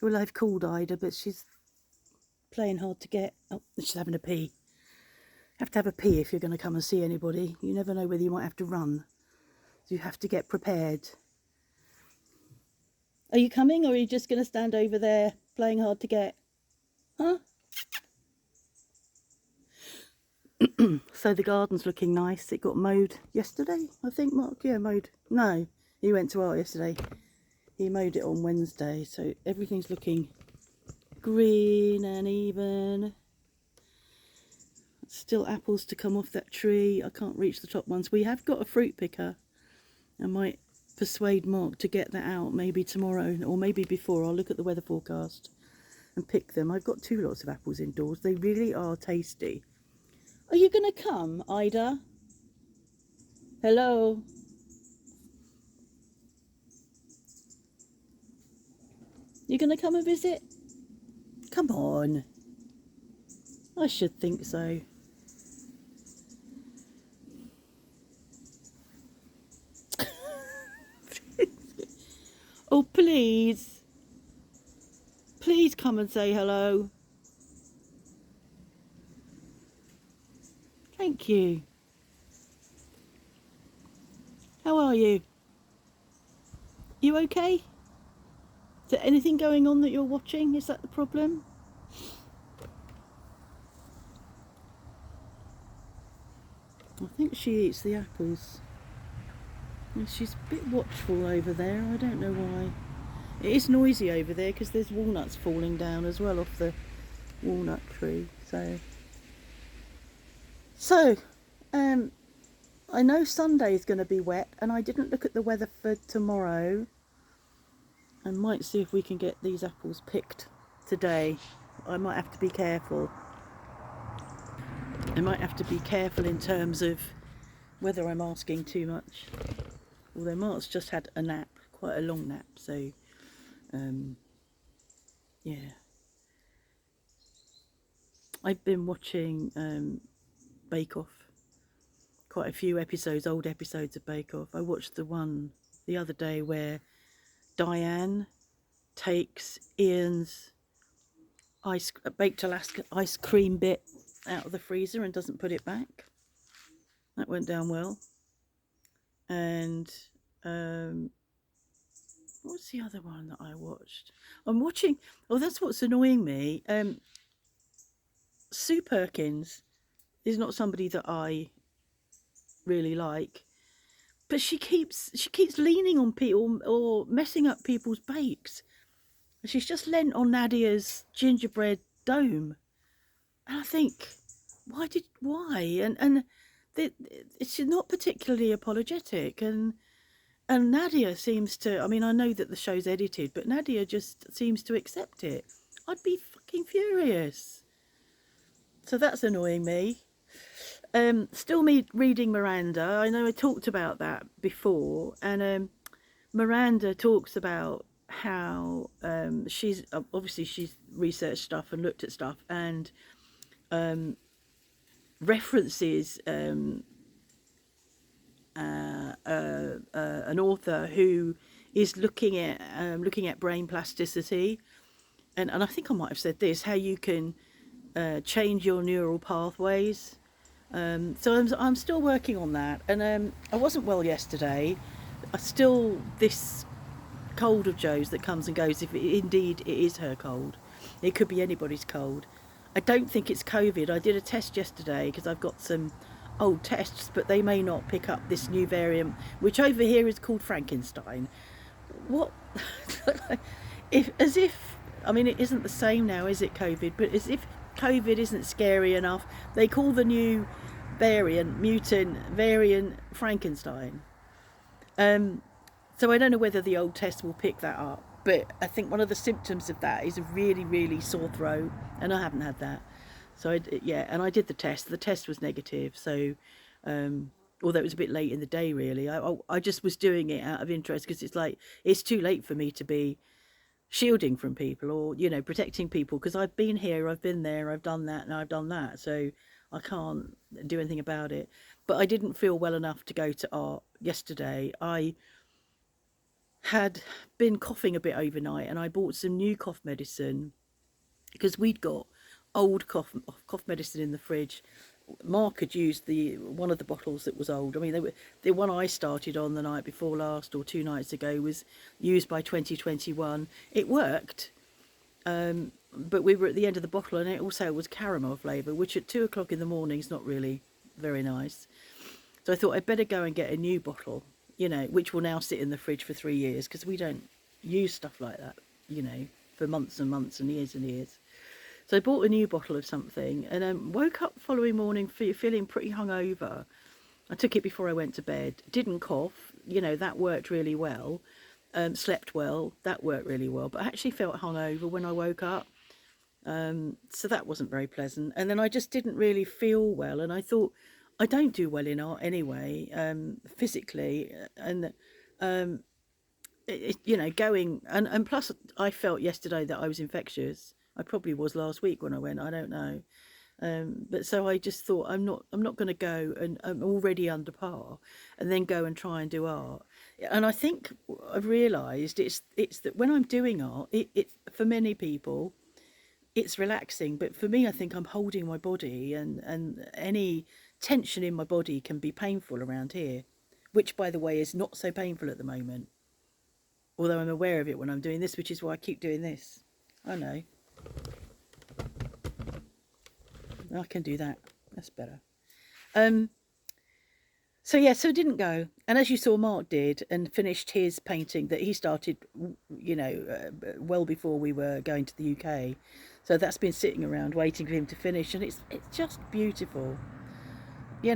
Well, I've called Ida, but she's playing hard to get. Oh, she's having a pee. Have to have a pee if you're going to come and see anybody. You never know whether you might have to run. So you have to get prepared. Are you coming, or are you just going to stand over there playing hard to get? Huh? So the garden's looking nice. It got mowed yesterday, I think, Mark. Yeah, mowed. No, he went to art yesterday. He mowed it on Wednesday, so everything's looking green and even. Still apples to come off that tree. I can't reach the top ones. We have got a fruit picker. I might persuade Mark to get that out maybe tomorrow or maybe before. I'll look at the weather forecast and pick them. I've got 2 lots of apples indoors. They really are tasty. Are you going to come, Ida? Hello? You going to come and visit? Come on. I should think so. Oh, please. Please come and say hello. Thank you. How are you? You okay? Is there anything going on that you're watching? Is that the problem? I think she eats the apples. She's a bit watchful over there. I don't know why. It is noisy over there because there's walnuts falling down as well off the walnut tree. So, I know Sunday is going to be wet, and I didn't look at the weather for tomorrow. I might see if we can get these apples picked today. I might have to be careful. I might have to be careful in terms of whether I'm asking too much. Although Mark's just had a nap, quite a long nap, so yeah. I've been watching Bake Off, quite a few episodes, old episodes of Bake Off. I watched the one the other day where Diane takes Ian's baked Alaska ice cream bit out of the freezer and doesn't put it back. That went down well. And what's the other one that I watched? I'm watching. Oh, that's what's annoying me. Sue Perkins is not somebody that I really like, but she keeps leaning on people or messing up people's bakes. She's just lent on Nadia's gingerbread dome, and I think, why? And she's not particularly apologetic, and Nadia seems to. I mean, I know that the show's edited, but Nadia just seems to accept it. I'd be fucking furious. So that's annoying me. Still me reading Miranda. I know I talked about that before, and Miranda talks about how she's obviously she's researched stuff and looked at stuff and references an author who is looking at brain plasticity, and I think I might have said this, how you can change your neural pathways. So I'm still working on that, and I wasn't well yesterday. I still this cold of Joe's that comes and goes. If indeed it is her cold, it could be anybody's cold. I don't think it's COVID. I did a test yesterday because I've got some old tests, but they may not pick up this new variant, which over here is called Frankenstein. What? If I mean, it isn't the same now, is it, COVID? But as if COVID isn't scary enough, they call the new mutant variant Frankenstein. So I don't know whether the old test will pick that up, but I think one of the symptoms of that is a really, really sore throat, and I haven't had that. So and I did the test. The test was negative. So although it was a bit late in the day, really, I just was doing it out of interest because it's like it's too late for me to be shielding from people or protecting people, because I've been here, I've been there, I've done that, and I've done that, so I can't do anything about it. But I didn't feel well enough to go to art yesterday. had been coughing a bit overnight, and I bought some new cough medicine because we'd got old cough medicine in the fridge. Mark had used the one of the bottles that was old. I mean, the one I started on the night before last or 2 nights ago was used by 2021. It worked, but we were at the end of the bottle, and it also was caramel flavour, which at 2 o'clock in the morning is not really very nice. So I thought I'd better go and get a new bottle, which will now sit in the fridge for 3 years because we don't use stuff like that, for months and months and years and years. So I bought a new bottle of something and woke up the following morning feeling pretty hungover. I took it before I went to bed. Didn't cough, that worked really well. Slept well, that worked really well. But I actually felt hungover when I woke up. So that wasn't very pleasant. And then I just didn't really feel well. And I thought, I don't do well in art anyway, physically. And, going, and plus I felt yesterday that I was infectious. I probably was last week when I went, I don't know. But so I just thought I'm not going to go, and I'm already under par, and then go and try and do art. And I think I've realised it's that when I'm doing art, it for many people it's relaxing, but for me I think I'm holding my body, and any tension in my body can be painful around here, which by the way is not so painful at the moment. Although I'm aware of it when I'm doing this, which is why I keep doing this. I know. I can do that. That's better. So yeah, so it didn't go. And as you saw, Mark did and finished his painting that he started, well before we were going to the UK. So that's been sitting around waiting for him to finish, and it's just beautiful. He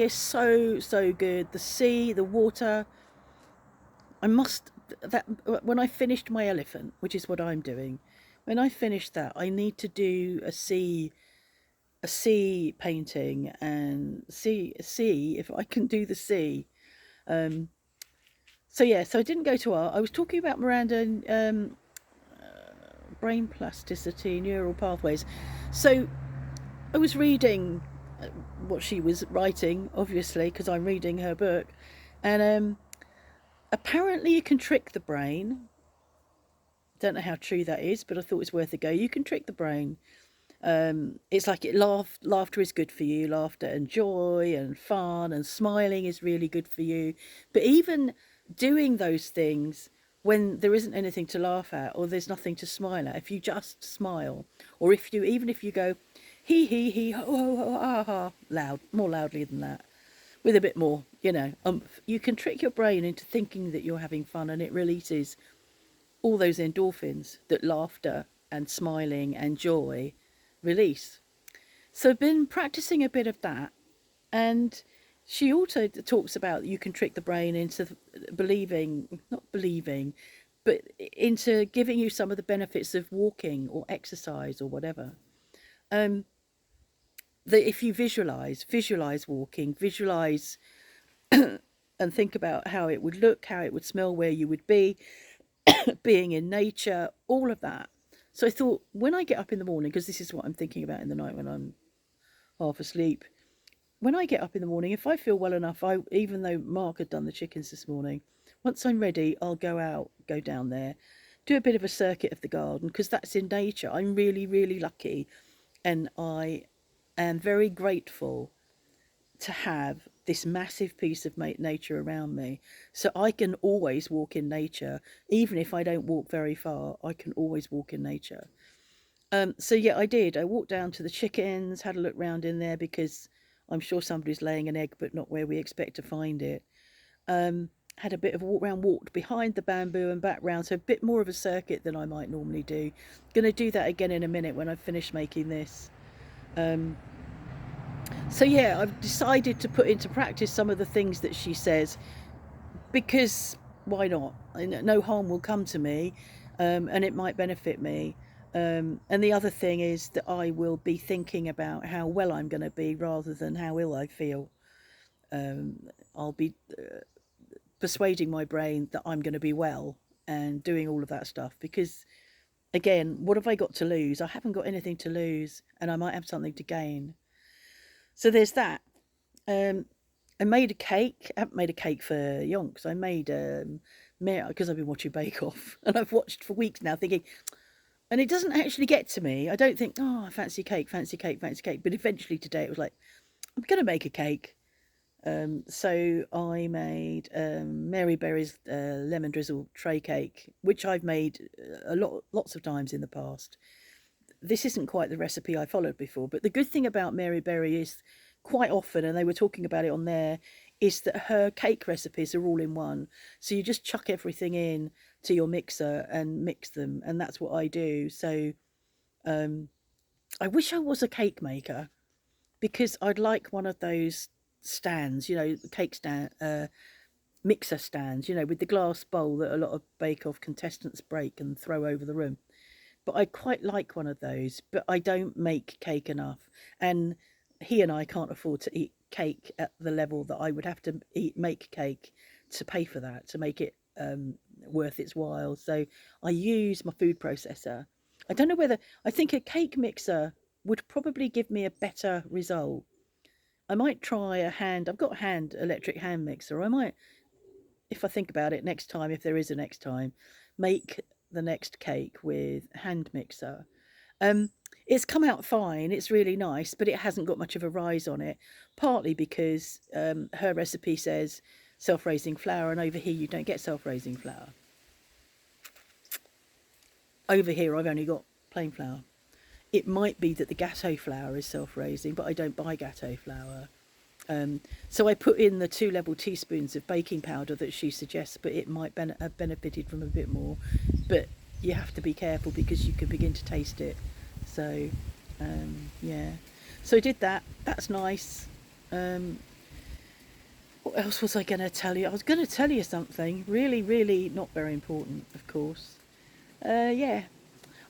is so good. The sea, the water. I must that when I finished my elephant, which is what I'm doing. When I finish that, I need to do a sea painting and see if I can do the sea. So yeah, so I didn't go to art. I was talking about Miranda, brain plasticity, neural pathways. So I was reading what she was writing, obviously, because I'm reading her book, and apparently you can trick the brain. Don't know how true that is, but I thought it was worth a go. You can trick the brain. It's like laughter is good for you. Laughter and joy and fun and smiling is really good for you. But even doing those things when there isn't anything to laugh at or there's nothing to smile at, if you just smile, or even if you go he ho ho ho ha ha more loudly than that, with a bit more, you can trick your brain into thinking that you're having fun, and it releases all those endorphins that laughter and smiling and joy release. So I've been practicing a bit of that, and she also talks about you can trick the brain into not believing, but into giving you some of the benefits of walking or exercise or whatever. That if you visualize walking, visualize and think about how it would look, how it would smell, where you would be, being in nature, all of that. So I thought when I get up in the morning, because this is what I'm thinking about in the night when I'm half asleep, when I get up in the morning, if I feel well enough, even though Mark had done the chickens this morning, once I'm ready, I'll go down there, do a bit of a circuit of the garden, because that's in nature. I'm really, really lucky, and I am very grateful to have this massive piece of nature around me, so I can always walk in nature. Even if I don't walk very far, I can always walk in nature. So yeah, I did. I walked down to the chickens, had a look round in there, because I'm sure somebody's laying an egg, but not where we expect to find it. Had a bit of a walk around, walked behind the bamboo and back round, so a bit more of a circuit than I might normally do. Gonna do that again in a minute when I've finished making this. So yeah, I've decided to put into practice some of the things that she says, because why not? No harm will come to me, and it might benefit me. And the other thing is that I will be thinking about how well I'm going to be rather than how ill I feel. I'll be persuading my brain that I'm going to be well and doing all of that stuff, because again, what have I got to lose? I haven't got anything to lose, and I might have something to gain. So there's that. I made a cake. I haven't made a cake for yonks. I made because I've been watching Bake Off, and I've watched for weeks now, thinking, and it doesn't actually get to me. I don't think, oh, fancy cake, fancy cake, fancy cake. But eventually today it was like, I'm going to make a cake. So I made Mary Berry's lemon drizzle tray cake, which I've made lots of times in the past. This isn't quite the recipe I followed before, but the good thing about Mary Berry is quite often, and they were talking about it on there, is that her cake recipes are all in one. So you just chuck everything in to your mixer and mix them, and that's what I do. So um, I wish I was a cake maker, because I'd like one of those stands, cake stand, mixer stands, with the glass bowl that a lot of Bake Off contestants break and throw over the room. But I quite like one of those, but I don't make cake enough. And he and I can't afford to eat cake at the level that I would have to make cake to pay for that, to make it worth its while. So I use my food processor. I don't know whether, I think a cake mixer would probably give me a better result. I might try I've got a electric hand mixer. I might, if I think about it next time, if there is a next time, make the next cake with hand mixer. Um, it's come out fine. It's really nice, but it hasn't got much of a rise on it. Partly because her recipe says self-raising flour, and over here you don't get self-raising flour. Over here I've only got plain flour. It might be that the Gatto flour is self-raising, but I don't buy Gatto flour. So I put in the 2 level teaspoons of baking powder that she suggests, but it might have benefited from a bit more. But you have to be careful because you can begin to taste it. So, yeah. So I did that. That's nice. What else was I going to tell you? I was going to tell you something really, really not very important, of course. Yeah.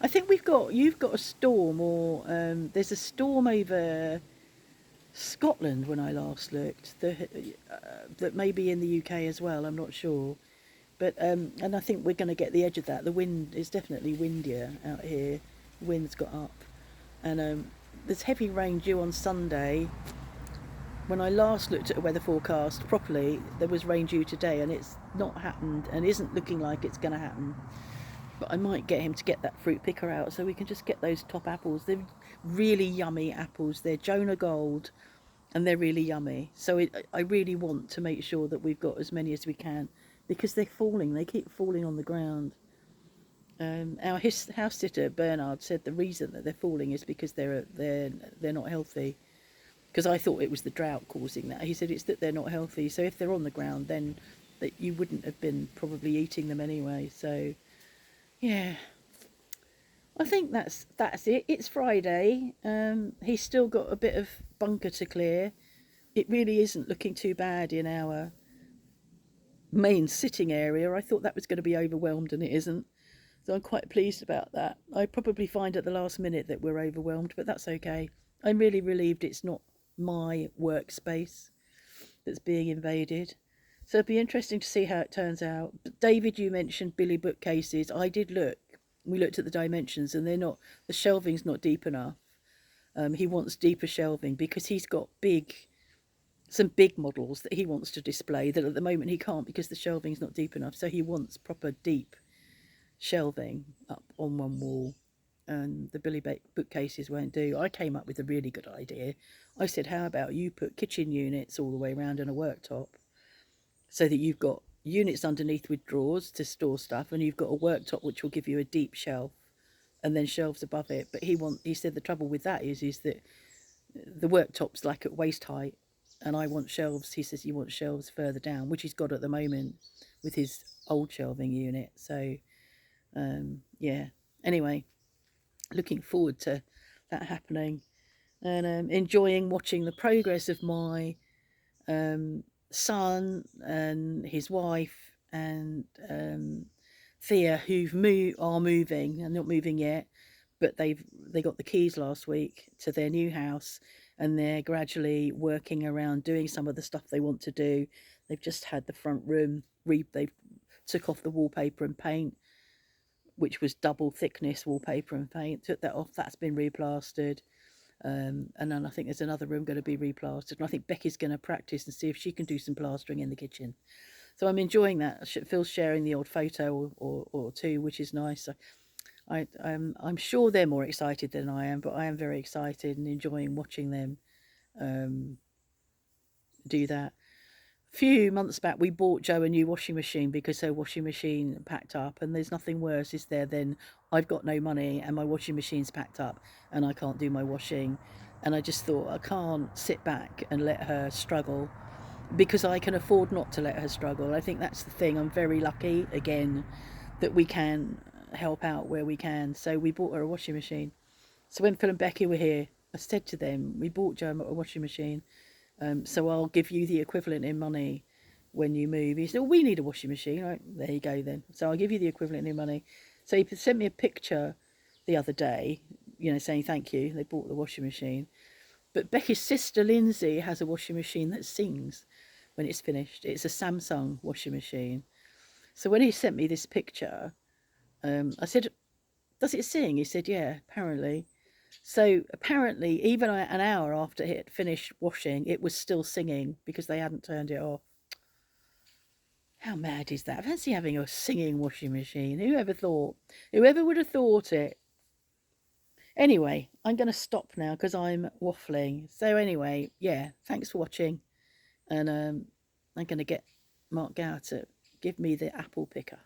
I think you've got a storm, or there's a storm over Scotland when I last looked. That may be in the UK as well. I'm not sure, but and I think we're going to get the edge of that. The wind is definitely windier out here. The wind's got up, and there's heavy rain due on Sunday. When I last looked at a weather forecast properly, there was rain due today, and it's not happened, and isn't looking like it's going to happen. But I might get him to get that fruit picker out so we can just get those top apples. They're really yummy apples. They're Jonah Gold, and they're really yummy. So I really want to make sure that we've got as many as we can, because they're falling. They keep falling on the ground. Our house sitter Bernard said the reason that they're falling is because they're not healthy. Because I thought it was the drought causing that. He said it's that they're not healthy. So if they're on the ground, then that you wouldn't have been probably eating them anyway. So yeah, I think that's it. It's Friday. He's still got a bit of bunker to clear. It really isn't looking too bad in our main sitting area. I thought that was going to be overwhelmed, and it isn't. So I'm quite pleased about that. I probably find at the last minute that we're overwhelmed, but that's okay. I'm really relieved it's not my workspace that's being invaded. So it'd be interesting to see how it turns out. But David, you mentioned Billy bookcases. I did look. We looked at the dimensions, and the shelving's not deep enough. He wants deeper shelving because he's got some big models that he wants to display that at the moment he can't because the shelving's not deep enough. So he wants proper deep shelving up on one wall, and the Billy bookcases won't do. I came up with a really good idea. I said, how about you put kitchen units all the way around and a worktop, so that you've got units underneath with drawers to store stuff, and you've got a worktop which will give you a deep shelf, and then shelves above it. But he said the trouble with that is that the worktop's like at waist height, and I want shelves. He says he wants shelves further down, which he's got at the moment with his old shelving unit. So yeah, anyway, looking forward to that happening, and enjoying watching the progress of my son and his wife and Thea, are moving, and not moving yet, but they got the keys last week to their new house, and they're gradually working around doing some of the stuff they want to do. They've just had the front room they took off the wallpaper and paint, which was double thickness wallpaper and paint. Took that off. That's been replastered. And then I think there's another room going to be replastered. And I think Becky's going to practice and see if she can do some plastering in the kitchen. So I'm enjoying that. Phil's sharing the odd photo or two, which is nice. So I'm sure they're more excited than I am, but I am very excited and enjoying watching them um, do that. A few months back, we bought Joe a new washing machine because her washing machine packed up, and there's nothing worse, is there, than I've got no money and my washing machine's packed up and I can't do my washing. And I just thought, I can't sit back and let her struggle because I can afford not to let her struggle. I think that's the thing. I'm very lucky, again, that we can help out where we can. So we bought her a washing machine. So when Phil and Becky were here, I said to them, we bought Joe a washing machine, so I'll give you the equivalent in money when you move. He said, well, we need a washing machine. Right, there you go then. So I'll give you the equivalent in money. So he sent me a picture the other day, saying thank you. They bought the washing machine. But Becky's sister Lindsay has a washing machine that sings when it's finished. It's a Samsung washing machine. So when he sent me this picture, I said, does it sing? He said, yeah, apparently. So apparently, even an hour after it had finished washing, it was still singing because they hadn't turned it off. How mad is that? I fancy having a singing washing machine. Whoever thought? Whoever would have thought it? Anyway, I'm going to stop now because I'm waffling. So anyway, yeah, thanks for watching. And I'm going to get Mark Gower to give me the apple picker.